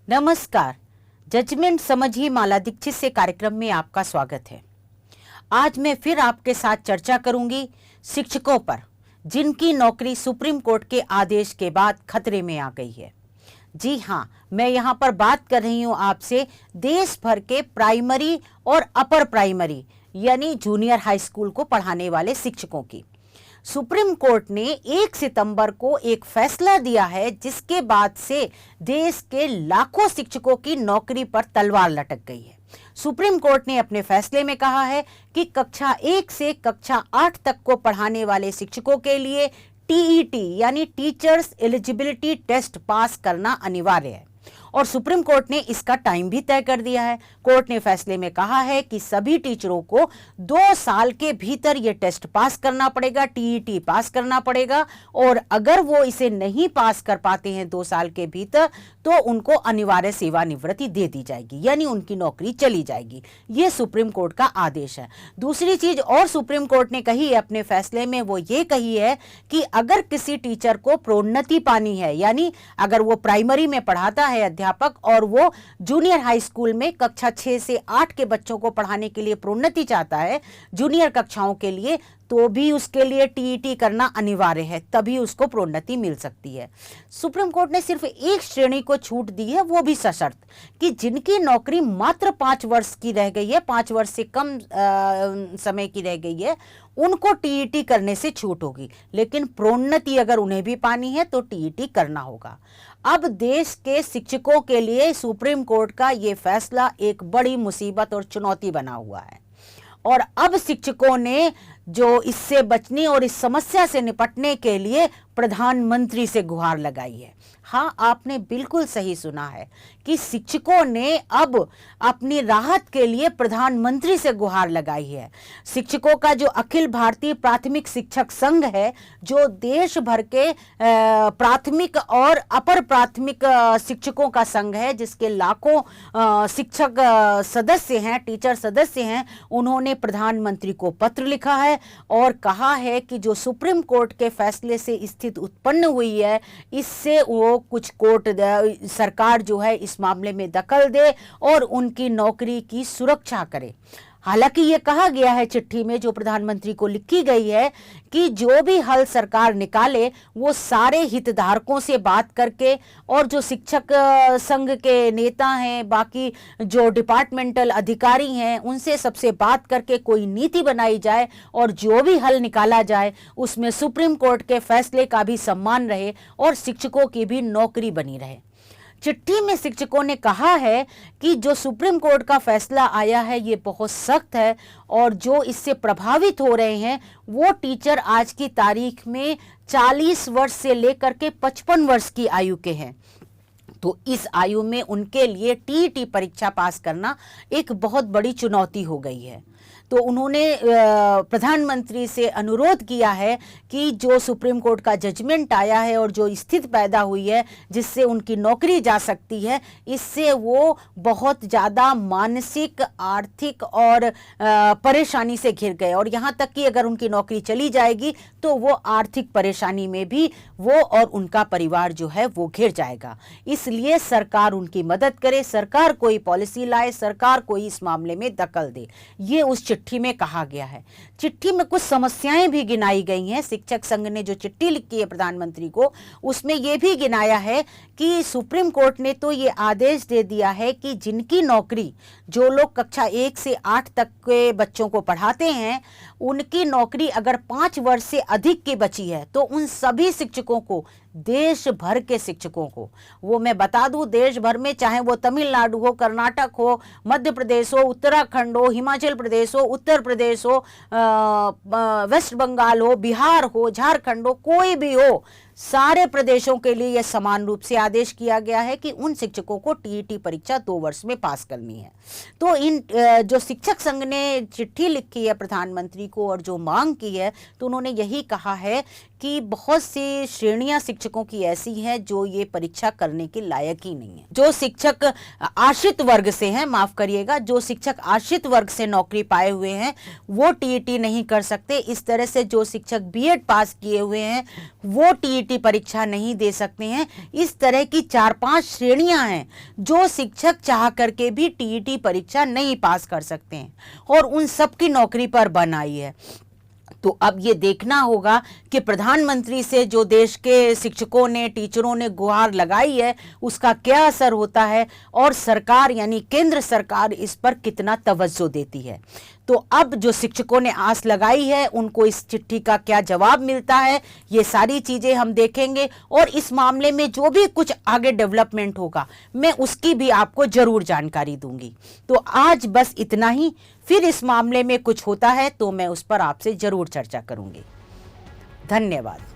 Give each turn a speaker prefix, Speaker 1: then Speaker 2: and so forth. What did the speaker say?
Speaker 1: नमस्कार। जजमेंट समझिए माला दीक्षित से कार्यक्रम में आपका स्वागत है। आज मैं फिर आपके साथ चर्चा करूंगी शिक्षकों पर, जिनकी नौकरी सुप्रीम कोर्ट के आदेश के बाद खतरे में आ गई है। जी हाँ, मैं यहाँ पर बात कर रही हूँ आपसे देश भर के प्राइमरी और अपर प्राइमरी यानी जूनियर हाई स्कूल को पढ़ाने वाले शिक्षकों की। सुप्रीम कोर्ट ने 1 सितंबर को एक फैसला दिया है, जिसके बाद से देश के लाखों शिक्षकों की नौकरी पर तलवार लटक गई है। सुप्रीम कोर्ट ने अपने फैसले में कहा है कि कक्षा 1 से कक्षा 8 तक को पढ़ाने वाले शिक्षकों के लिए टीईटी यानी टीचर्स एलिजिबिलिटी टेस्ट पास करना अनिवार्य है और सुप्रीम कोर्ट ने इसका टाइम भी तय कर दिया है। कोर्ट ने फैसले में कहा है कि सभी टीचरों को 2 साल के भीतर ये टेस्ट पास करना पड़ेगा, टीईटी पास करना पड़ेगा, और अगर वो इसे नहीं पास कर पाते हैं 2 साल के भीतर तो उनको अनिवार्य सेवानिवृत्ति दे दी जाएगी, यानी उनकी नौकरी चली जाएगी। ये सुप्रीम कोर्ट का आदेश है। दूसरी चीज और सुप्रीम कोर्ट ने कही है अपने फैसले में, वो ये कही है कि अगर किसी टीचर को प्रोन्नति पानी है, यानी अगर वो प्राइमरी में पढ़ाता है अध्यापक और वो जूनियर हाई स्कूल में कक्षा 6 से 8 के बच्चों को पढ़ाने के लिए प्रोन्नति चाहता है जूनियर कक्षाओं के लिए, तो भी उसके लिए टीईटी करना अनिवार्य है, तभी उसको प्रोन्नति मिल सकती है। सुप्रीम कोर्ट ने सिर्फ एक श्रेणी को छूट दी है, वो भी सशर्त कि जिनकी नौकरी मात्र 5 वर्ष की रह गई है, 5 वर्ष से कम समय की रह गई है, उनको टीईटी करने से छूट होगी, लेकिन प्रोन्नति अगर उन्हें भी पानी है तो टीईटी करना होगा। अब देश के शिक्षकों के लिए सुप्रीम कोर्ट का ये फैसला एक बड़ी मुसीबत और चुनौती बना हुआ है और अब शिक्षकों ने जो इससे बचने और इस समस्या से निपटने के लिए प्रधानमंत्री से गुहार लगाई है। हाँ, आपने बिल्कुल सही सुना है कि शिक्षकों ने अब अपनी राहत के लिए प्रधानमंत्री से गुहार लगाई है। शिक्षकों का जो अखिल भारतीय प्राथमिक शिक्षक संघ है, जो देश भर के प्राथमिक और अपर प्राथमिक शिक्षकों का संघ है, जिसके लाखों शिक्षक सदस्य हैं, टीचर सदस्य हैं, उन्होंने प्रधानमंत्री को पत्र लिखा है और कहा है कि जो सुप्रीम कोर्ट के फैसले से स्थिति उत्पन्न हुई है, इससे वो कुछ कोर्ट सरकार जो है इस मामले में दखल दे और उनकी नौकरी की सुरक्षा करे। हालांकि ये कहा गया है चिट्ठी में जो प्रधानमंत्री को लिखी गई है कि जो भी हल सरकार निकाले वो सारे हितधारकों से बात करके और जो शिक्षक संघ के नेता हैं, बाकी जो डिपार्टमेंटल अधिकारी हैं, उनसे सबसे बात करके कोई नीति बनाई जाए और जो भी हल निकाला जाए उसमें सुप्रीम कोर्ट के फैसले का भी सम्मान रहे और शिक्षकों की भी नौकरी बनी रहे। चिट्ठी में शिक्षकों ने कहा है कि जो सुप्रीम कोर्ट का फैसला आया है ये बहुत सख्त है और जो इससे प्रभावित हो रहे हैं वो टीचर आज की तारीख में 40 वर्ष से लेकर के 55 वर्ष की आयु के हैं। तो इस आयु में उनके लिए टीईटी परीक्षा पास करना एक बहुत बड़ी चुनौती हो गई है। तो उन्होंने प्रधानमंत्री से अनुरोध किया है कि जो सुप्रीम कोर्ट का जजमेंट आया है और जो स्थिति पैदा हुई है जिससे उनकी नौकरी जा सकती है, इससे वो बहुत ज़्यादा मानसिक, आर्थिक और परेशानी से घिर गए और यहाँ तक कि अगर उनकी नौकरी चली जाएगी तो वो आर्थिक परेशानी में भी वो और उनका परिवार जो है वो घिर जाएगा। इसलिए सरकार उनकी मदद करे, सरकार कोई पॉलिसी लाए, सरकार कोई इस मामले में दखल दे, ये उस चिट्ठी में कहा गया है। चिट्ठी में कुछ समस्याएं भी गिनाई गई हैं। शिक्षक संघ ने जो चिट्ठी लिखी है प्रधानमंत्री को, उसमें यह भी गिनाया है कि सुप्रीम कोर्ट ने तो ये आदेश दे दिया है कि जिनकी नौकरी, जो लोग कक्षा 1 से 8 तक के बच्चों को पढ़ाते हैं, उनकी नौकरी अगर 5 वर्ष से अधिक की बची है तो उन सभी शिक्षकों को, देश भर के शिक्षकों को, वो मैं बता दूं देश भर में, चाहे वो तमिलनाडु हो, कर्नाटक हो, मध्य प्रदेश हो, उत्तराखंड हो, हिमाचल प्रदेश हो, उत्तर प्रदेश हो, वेस्ट बंगाल हो, बिहार हो, झारखंड हो, कोई भी हो, सारे प्रदेशों के लिए यह समान रूप से आदेश किया गया है कि उन शिक्षकों को टीईटी परीक्षा 2 वर्ष में पास करनी है। तो इन जो शिक्षक संघ ने चिट्ठी लिखी है प्रधानमंत्री को और जो मांग की है, तो उन्होंने यही कहा है कि बहुत सी श्रेणियां शिक्षकों की ऐसी हैं जो ये परीक्षा करने के लायक ही नहीं है। जो शिक्षक आश्रित वर्ग से हैं, माफ करिएगा, जो शिक्षक आश्रित वर्ग से नौकरी पाए हुए हैं वो टीईटी नहीं कर सकते। इस तरह से जो शिक्षक बीएड पास किए हुए हैं वो टीईटी टीईटी परीक्षा नहीं दे सकते हैं। इस तरह की 4-5 श्रेणियां हैं जो शिक्षक चाह करके भी टीईटी परीक्षा नहीं पास कर सकते हैं और उन सब की नौकरी पर बन आई है। तो अब ये देखना होगा कि प्रधानमंत्री से जो देश के शिक्षकों ने, टीचरों ने गुहार लगाई है, उसका क्या असर होता है और सरकार यानी केंद्र सरकार इस पर कितना तवज्जो देती है। तो अब जो शिक्षकों ने आस लगाई है उनको इस चिट्ठी का क्या जवाब मिलता है, ये सारी चीज़ें हम देखेंगे और इस मामले में जो भी कुछ आगे डेवलपमेंट होगा मैं उसकी भी आपको ज़रूर जानकारी दूंगी। तो आज बस इतना ही, फिर इस मामले में कुछ होता है तो मैं उस पर आपसे ज़रूर चर्चा करूंगी। धन्यवाद।